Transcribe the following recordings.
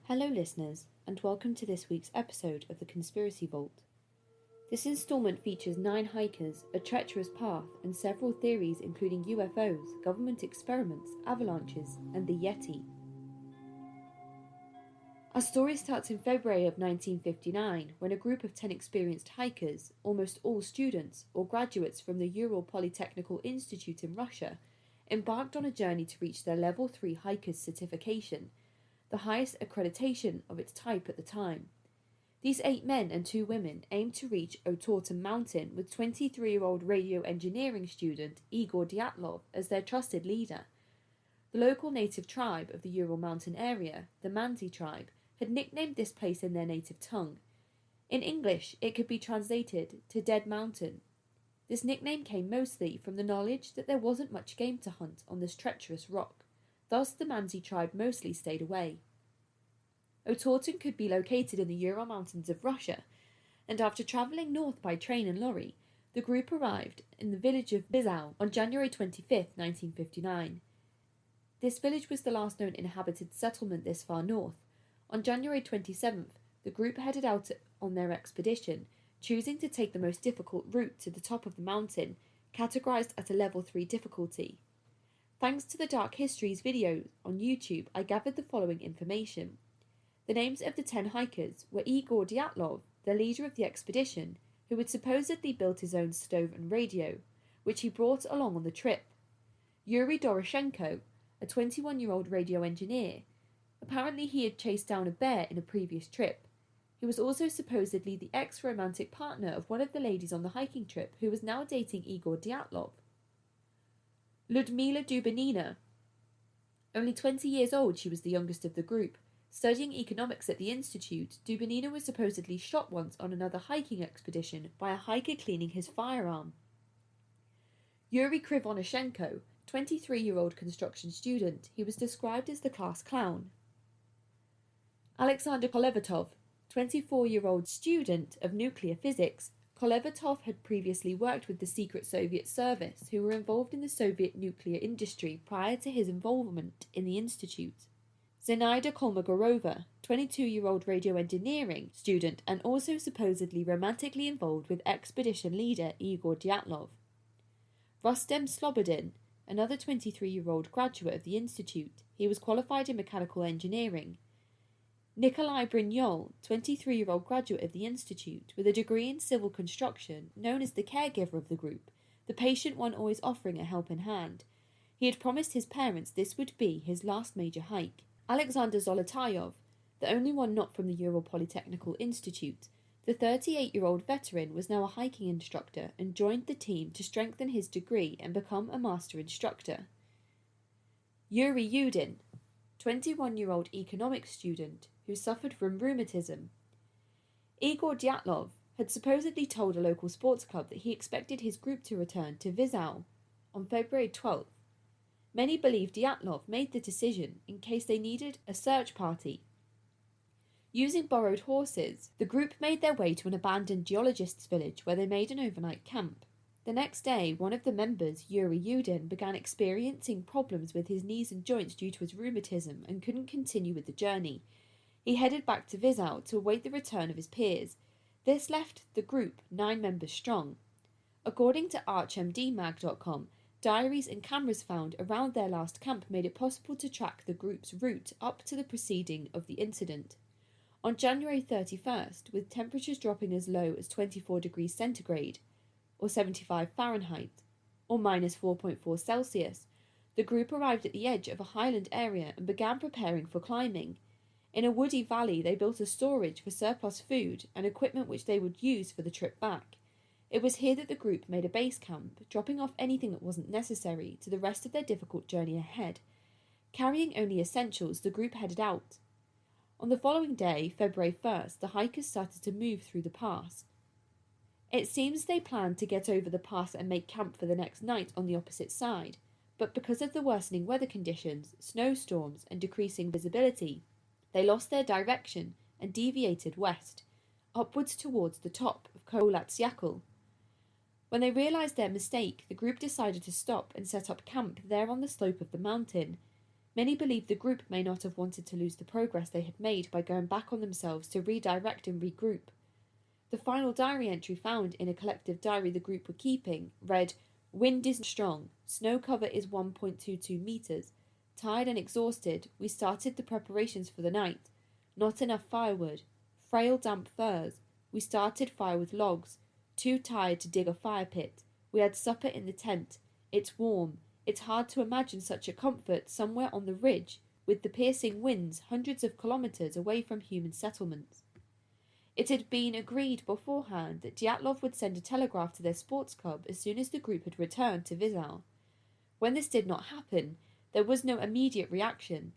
Hello, listeners, and welcome to this week's episode of the Conspiracy Vault. This installment features 9 hikers, a treacherous path, and several theories including UFOs, government experiments, avalanches, and the Yeti. Our story starts in February of 1959 when a group of 10 experienced hikers, almost all students or graduates from the Ural Polytechnical Institute in Russia, embarked on a journey to reach their Level 3 Hikers certification, the highest accreditation of its type at the time. These 8 men and 2 women aimed to reach Otorten Mountain with 23-year-old radio engineering student Igor Dyatlov as their trusted leader. The local native tribe of the Ural Mountain area, the Mansi tribe, had nicknamed this place in their native tongue. In English, it could be translated to Dead Mountain. This nickname came mostly from the knowledge that there wasn't much game to hunt on this treacherous rock. Thus, the Mansi tribe mostly stayed away. Otorten could be located in the Ural Mountains of Russia, and after travelling north by train and lorry, the group arrived in the village of Bizau on January 25, 1959. This village was the last known inhabited settlement this far north. On January 27th, the group headed out on their expedition, choosing to take the most difficult route to the top of the mountain, categorised at a Level 3 difficulty. Thanks to the Dark Histories videos on YouTube, I gathered the following information. The names of the 10 hikers were Igor Dyatlov, the leader of the expedition, who had supposedly built his own stove and radio, which he brought along on the trip. Yuri Doroshenko, a 21-year-old radio engineer. Apparently he had chased down a bear in a previous trip. He was also supposedly the ex-romantic partner of one of the ladies on the hiking trip who was now dating Igor Dyatlov. Ludmila Dubinina. Only 20 years old, she was the youngest of the group. Studying economics at the institute, Dubinina was supposedly shot once on another hiking expedition by a hiker cleaning his firearm. Yuri Krivonoshenko, 23-year-old construction student, he was described as the class clown. Alexander Kolevatov, 24-year-old student of nuclear physics, Kolevatov had previously worked with the secret Soviet service who were involved in the Soviet nuclear industry prior to his involvement in the institute. Zenaida Kolmogorova, 22-year-old radio engineering student and also supposedly romantically involved with expedition leader Igor Dyatlov. Rustem Slobodin, another 23-year-old graduate of the institute, he was qualified in mechanical engineering. Nikolai Brignol, 23-year-old graduate of the institute with a degree in civil construction, known as the caregiver of the group, the patient one always offering a helping hand. He had promised his parents this would be his last major hike. Alexander Zolotayov, the only one not from the Ural Polytechnical Institute, the 38-year-old veteran was now a hiking instructor and joined the team to strengthen his degree and become a master instructor. Yuri Yudin, 21-year-old economics student who suffered from rheumatism. Igor Dyatlov had supposedly told a local sports club that he expected his group to return to Bizau on February 12th. Many believe Dyatlov made the decision in case they needed a search party. Using borrowed horses, the group made their way to an abandoned geologist's village where they made an overnight camp. The next day, one of the members, Yuri Yudin, began experiencing problems with his knees and joints due to his rheumatism and couldn't continue with the journey. He headed back to Bizau to await the return of his peers. This left the group 9 members strong. According to ArchMDMag.com, diaries and cameras found around their last camp made it possible to track the group's route up to the preceding of the incident. On January 31st, with temperatures dropping as low as 24 degrees centigrade, or 75 Fahrenheit, or minus 4.4 Celsius, the group arrived at the edge of a highland area and began preparing for climbing. In a woody valley, they built a storage for surplus food and equipment which they would use for the trip back. It was here that the group made a base camp, dropping off anything that wasn't necessary to the rest of their difficult journey ahead. Carrying only essentials, the group headed out. On the following day, February 1st, the hikers started to move through the pass. It seems they planned to get over the pass and make camp for the next night on the opposite side, but because of the worsening weather conditions, snowstorms and decreasing visibility, they lost their direction and deviated west, upwards towards the top of Kolatsiakul. When they realised their mistake, the group decided to stop and set up camp there on the slope of the mountain. Many believe the group may not have wanted to lose the progress they had made by going back on themselves to redirect and regroup. The final diary entry found in a collective diary the group were keeping read, "Wind is strong, snow cover is 1.22 meters. Tired and exhausted, we started the preparations for the night. Not enough firewood. Frail damp furs. We started fire with logs. Too tired to dig a fire pit. We had supper in the tent. It's warm. It's hard to imagine such a comfort somewhere on the ridge, with the piercing winds hundreds of kilometers away from human settlements." It had been agreed beforehand that Dyatlov would send a telegraph to their sports club as soon as the group had returned to Vizhar. When this did not happen, there was no immediate reaction.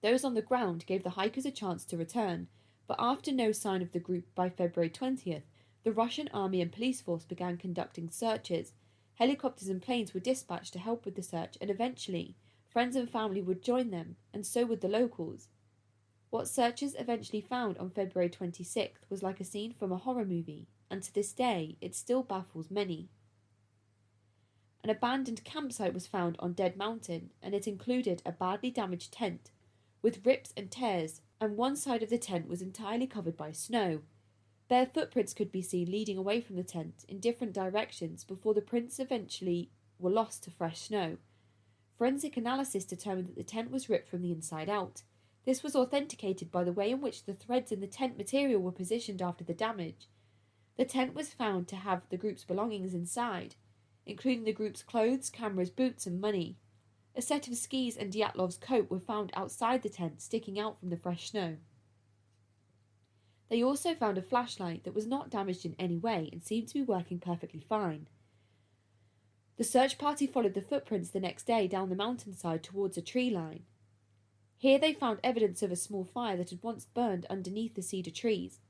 Those on the ground gave the hikers a chance to return, but after no sign of the group by February 20th, the Russian army and police force began conducting searches. Helicopters and planes were dispatched to help with the search, and eventually, friends and family would join them, and so would the locals. What searchers eventually found on February 26th was like a scene from a horror movie, and to this day it still baffles many. An abandoned campsite was found on Dead Mountain, and it included a badly damaged tent, with rips and tears, and one side of the tent was entirely covered by snow. Bare footprints could be seen leading away from the tent in different directions before the prints eventually were lost to fresh snow. Forensic analysis determined that the tent was ripped from the inside out. This was authenticated by the way in which the threads in the tent material were positioned after the damage. The tent was found to have the group's belongings inside, including the group's clothes, cameras, boots, and money. A set of skis and Dyatlov's coat were found outside the tent, sticking out from the fresh snow. They also found a flashlight that was not damaged in any way and seemed to be working perfectly fine. The search party followed the footprints the next day down the mountainside towards a tree line. Here they found evidence of a small fire that had once burned underneath the cedar trees.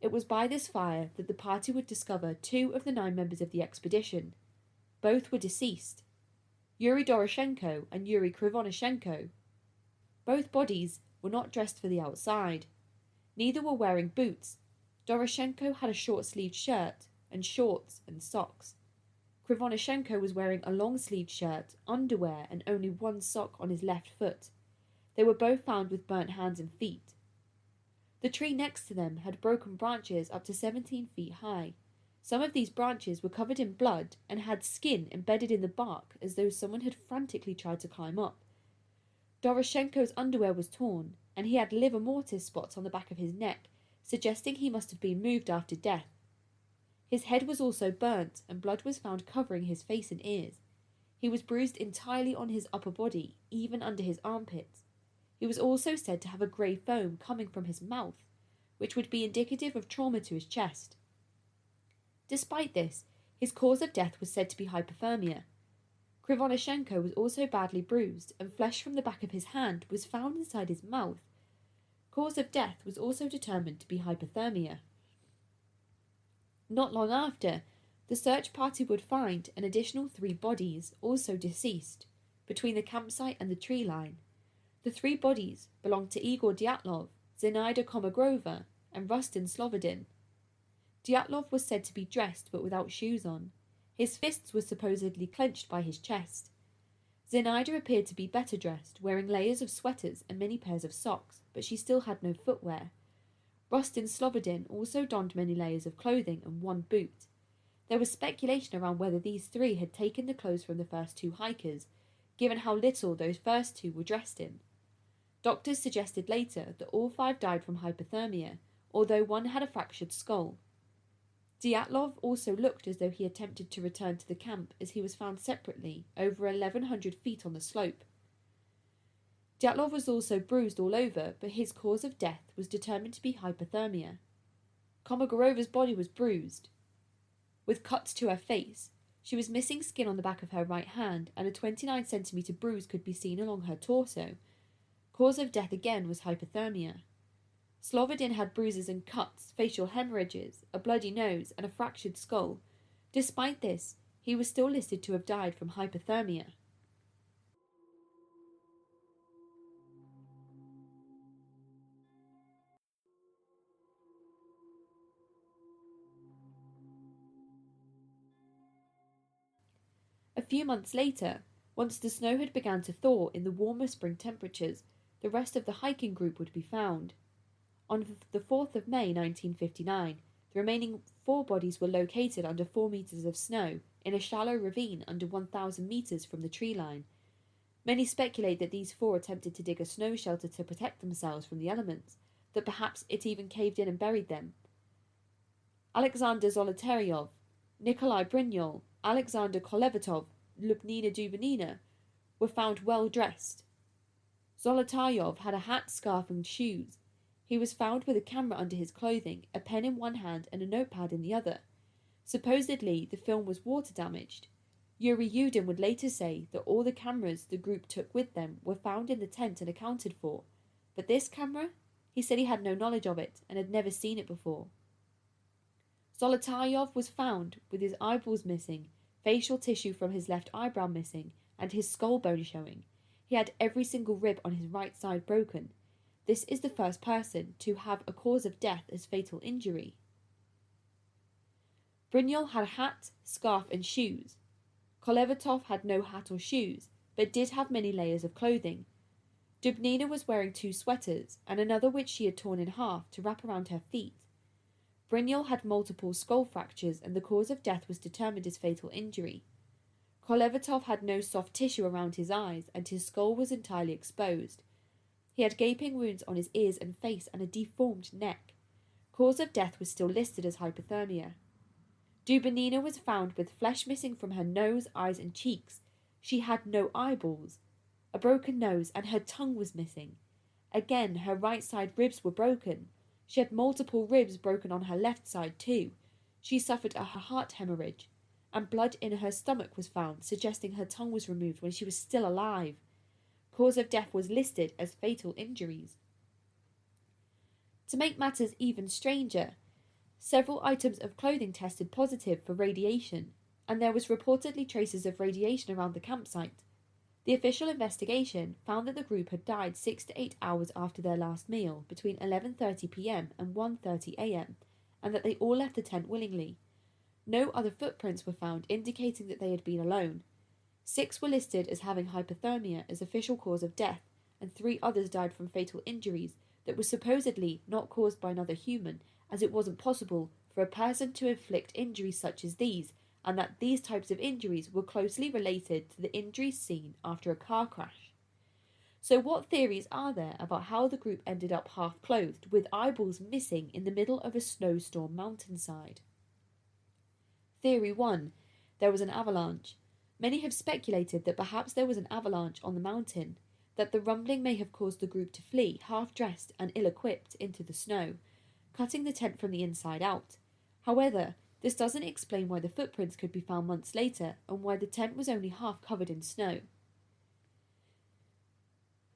It was by this fire that the party would discover 2 of the 9 members of the expedition. Both were deceased, Yuri Doroshenko and Yuri Krivonishenko. Both bodies were not dressed for the outside. Neither were wearing boots. Doroshenko had a short-sleeved shirt and shorts and socks. Krivonishenko was wearing a long-sleeved shirt, underwear, and only one sock on his left foot. They were both found with burnt hands and feet. The tree next to them had broken branches up to 17 feet high. Some of these branches were covered in blood and had skin embedded in the bark as though someone had frantically tried to climb up. Doroshenko's underwear was torn, and he had livor mortis spots on the back of his neck, suggesting he must have been moved after death. His head was also burnt, and blood was found covering his face and ears. He was bruised entirely on his upper body, even under his armpits. He was also said to have a grey foam coming from his mouth, which would be indicative of trauma to his chest. Despite this, his cause of death was said to be hypothermia. Krivonishenko was also badly bruised, and flesh from the back of his hand was found inside his mouth. Cause of death was also determined to be hypothermia. Not long after, the search party would find an additional 3 bodies, also deceased, between the campsite and the tree line. The 3 bodies belonged to Igor Dyatlov, Zinaida Komogrova, and Rustin Slobodin. Dyatlov was said to be dressed but without shoes on. His fists were supposedly clenched by his chest. Zinaida appeared to be better dressed, wearing layers of sweaters and many pairs of socks, but she still had no footwear. Rustin Slobodin also donned many layers of clothing and 1 boot. There was speculation around whether these 3 had taken the clothes from the first 2 hikers, given how little those first 2 were dressed in. Doctors suggested later that all 5 died from hypothermia, although one had a fractured skull. Dyatlov also looked as though he attempted to return to the camp, as he was found separately over 1,100 feet on the slope. Dyatlov was also bruised all over, but his cause of death was determined to be hypothermia. Komogorova's body was bruised, with cuts to her face. She was missing skin on the back of her right hand, and a 29-centimeter bruise could be seen along her torso. Cause of death again was hypothermia. Slobodin had bruises and cuts, facial hemorrhages, a bloody nose, and a fractured skull. Despite this, he was still listed to have died from hypothermia. A few months later, Once the snow had begun to thaw in the warmer spring temperatures, the rest of the hiking group would be found. On the 4th of May 1959, the remaining 4 bodies were located under 4 meters of snow in a shallow ravine under 1,000 meters from the tree line. Many speculate that these 4 attempted to dig a snow shelter to protect themselves from the elements, that perhaps it even caved in and buried them. Alexander Zolotaryov, Nikolai Brynyol, Alexander Kolevatov, Lyubnina Dubinina were found well dressed. Zolotaryov had a hat, scarf, and shoes. He was found with a camera under his clothing, a pen in one hand, and a notepad in the other. Supposedly, the film was water damaged. Yuri Yudin would later say that all the cameras the group took with them were found in the tent and accounted for, but this camera, he said he had no knowledge of it and had never seen it before. Zolotaryov was found with his eyeballs missing, facial tissue from his left eyebrow missing, and his skull bone showing. He had every single rib on his right side broken. This is the first person to have a cause of death as fatal injury. Brynyol had a hat, scarf, and shoes. Kolevatov had no hat or shoes, but did have many layers of clothing. Dubnina was wearing 2 sweaters, and another which she had torn in half to wrap around her feet. Brynyol had multiple skull fractures, and the cause of death was determined as fatal injury. Kolevatov had no soft tissue around his eyes, and his skull was entirely exposed. He had gaping wounds on his ears and face and a deformed neck. Cause of death was still listed as hypothermia. Dubinina was found with flesh missing from her nose, eyes, and cheeks. She had no eyeballs, a broken nose, and her tongue was missing. Again, her right side ribs were broken. She had multiple ribs broken on her left side too. She suffered a heart hemorrhage, and blood in her stomach was found, suggesting her tongue was removed when she was still alive. Cause of death was listed as fatal injuries. To make matters even stranger, several items of clothing tested positive for radiation, and there was reportedly traces of radiation around the campsite. The official investigation found that the group had died 6 to 8 hours after their last meal, between 11:30 p.m. and 1:30 a.m., and that they all left the tent willingly. No other footprints were found indicating that they had been alone. 6 were listed as having hypothermia as official cause of death, and 3 others died from fatal injuries that were supposedly not caused by another human, as it wasn't possible for a person to inflict injuries such as these, and that these types of injuries were closely related to the injuries seen after a car crash. So what theories are there about how the group ended up half-clothed, with eyeballs missing in the middle of a snowstorm mountainside? Theory 1. There was an avalanche. Many have speculated that perhaps there was an avalanche on the mountain, that the rumbling may have caused the group to flee, half-dressed and ill-equipped, into the snow, cutting the tent from the inside out. However, this doesn't explain why the footprints could be found months later, and why the tent was only half covered in snow.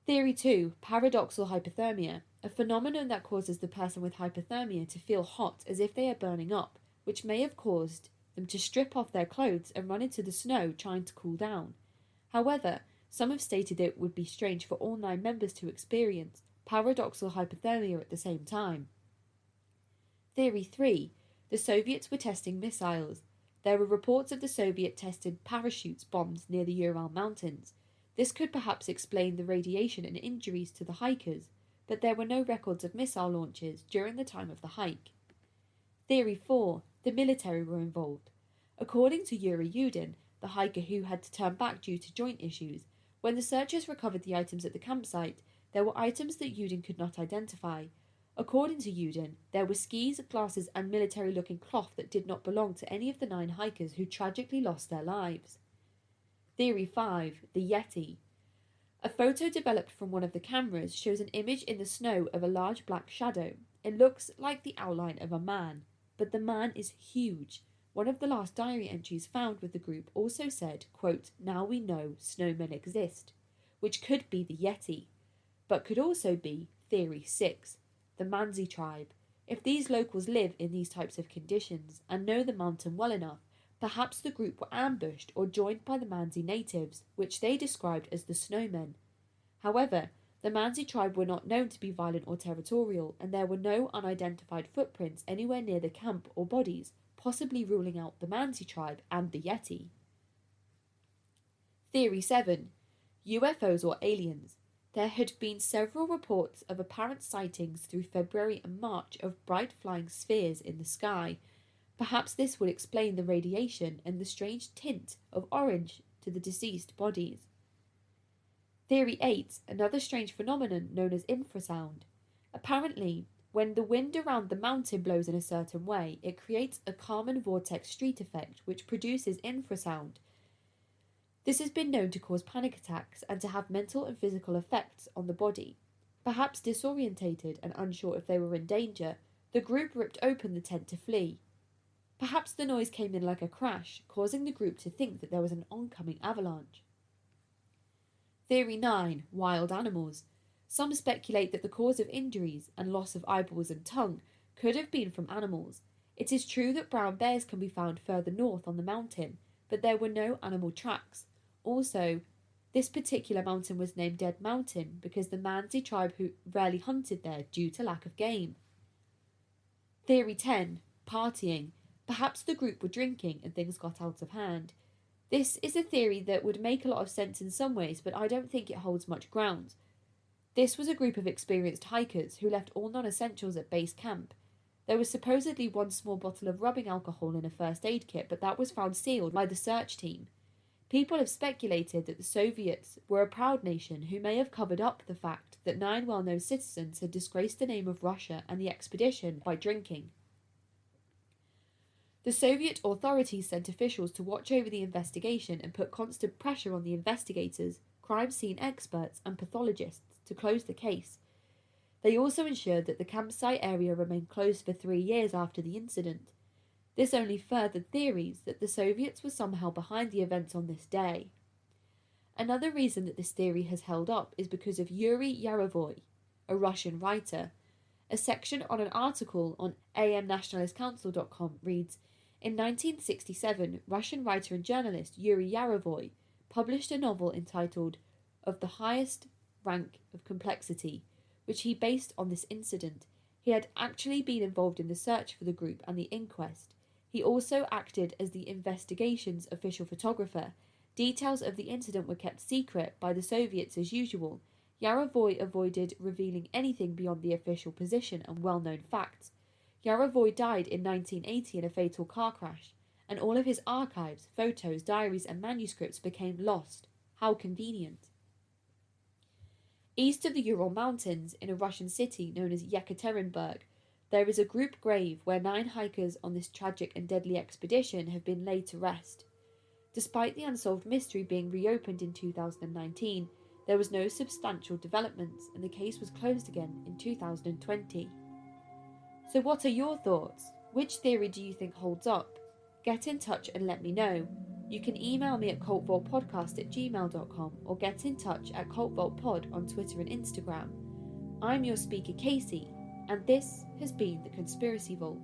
Theory 2. Paradoxal hypothermia, a phenomenon that causes the person with hypothermia to feel hot as if they are burning up, which may have caused them to strip off their clothes and run into the snow trying to cool down. However, some have stated it would be strange for all 9 members to experience paradoxal hypothermia at the same time. Theory 3. The Soviets were testing missiles. There were reports of the Soviet tested parachutes bombs near the Ural Mountains. This could perhaps explain the radiation and injuries to the hikers, but there were no records of missile launches during the time of the hike. Theory 4. The military were involved. According to Yuri Yudin, the hiker who had to turn back due to joint issues, when the searchers recovered the items at the campsite, there were items that Yudin could not identify. According to Yudin, there were skis, glasses, and military-looking cloth that did not belong to any of the 9 hikers who tragically lost their lives. Theory 5. The Yeti. A photo developed from one of the cameras shows an image in the snow of a large black shadow. It looks like the outline of a man, but the man is huge. One of the last diary entries found with the group also said, quote, "Now we know snowmen exist," which could be the Yeti, but could also be Theory 6, the Mansi tribe. If these locals live in these types of conditions and know the mountain well enough, perhaps the group were ambushed or joined by the Mansi natives, which they described as the snowmen. However, the Mansi tribe were not known to be violent or territorial, and there were no unidentified footprints anywhere near the camp or bodies, possibly ruling out the Mansi tribe and the Yeti. Theory 7. UFOs or aliens. There had been several reports of apparent sightings through February and March of bright flying spheres in the sky. Perhaps this would explain the radiation and the strange tint of orange to the deceased bodies. Theory 8. Another strange phenomenon known as infrasound. Apparently, when the wind around the mountain blows in a certain way, it creates a Kármán vortex street effect which produces infrasound. This has been known to cause panic attacks and to have mental and physical effects on the body. Perhaps disorientated and unsure if they were in danger, the group ripped open the tent to flee. Perhaps the noise came in like a crash, causing the group to think that there was an oncoming avalanche. Theory 9. Wild animals. Some speculate that the cause of injuries and loss of eyeballs and tongue could have been from animals. It is true that brown bears can be found further north on the mountain, but there were no animal tracks. Also, this particular mountain was named Dead Mountain because the Mansi tribe who rarely hunted there due to lack of game. Theory 10. Partying. Perhaps the group were drinking and things got out of hand. This is a theory that would make a lot of sense in some ways, but I don't think it holds much ground. This was a group of experienced hikers who left all non-essentials at base camp. There was supposedly one small bottle of rubbing alcohol in a first aid kit, but that was found sealed by the search team. People have speculated that the Soviets were a proud nation who may have covered up the fact that 9 well-known citizens had disgraced the name of Russia and the expedition by drinking. The Soviet authorities sent officials to watch over the investigation and put constant pressure on the investigators, crime scene experts and pathologists to close the case. They also ensured that the campsite area remained closed for 3 years after the incident. This only furthered theories that the Soviets were somehow behind the events on this day. Another reason that this theory has held up is because of Yuri Yarovoy, a Russian writer. A section on an article on amnationalistcouncil.com reads, in 1967, Russian writer and journalist Yuri Yarovoy published a novel entitled Of the Highest Rank of Complexity, which he based on this incident. He had actually been involved in the search for the group and the inquest. He also acted as the investigation's official photographer. Details of the incident were kept secret by the Soviets as usual. Yarovoy avoided revealing anything beyond the official position and well-known facts. Yarovoy died in 1980 in a fatal car crash, and all of his archives, photos, diaries and manuscripts became lost. How convenient. East of the Ural Mountains, in a Russian city known as Yekaterinburg, there is a group grave where 9 hikers on this tragic and deadly expedition have been laid to rest. Despite the unsolved mystery being reopened in 2019, there was no substantial developments and the case was closed again in 2020. So what are your thoughts? Which theory do you think holds up? Get in touch and let me know. You can email me at cultvaultpodcast@gmail.com or get in touch at cultvaultpod on Twitter and Instagram. I'm your speaker Casey, and this has been the Conspiracy Vault.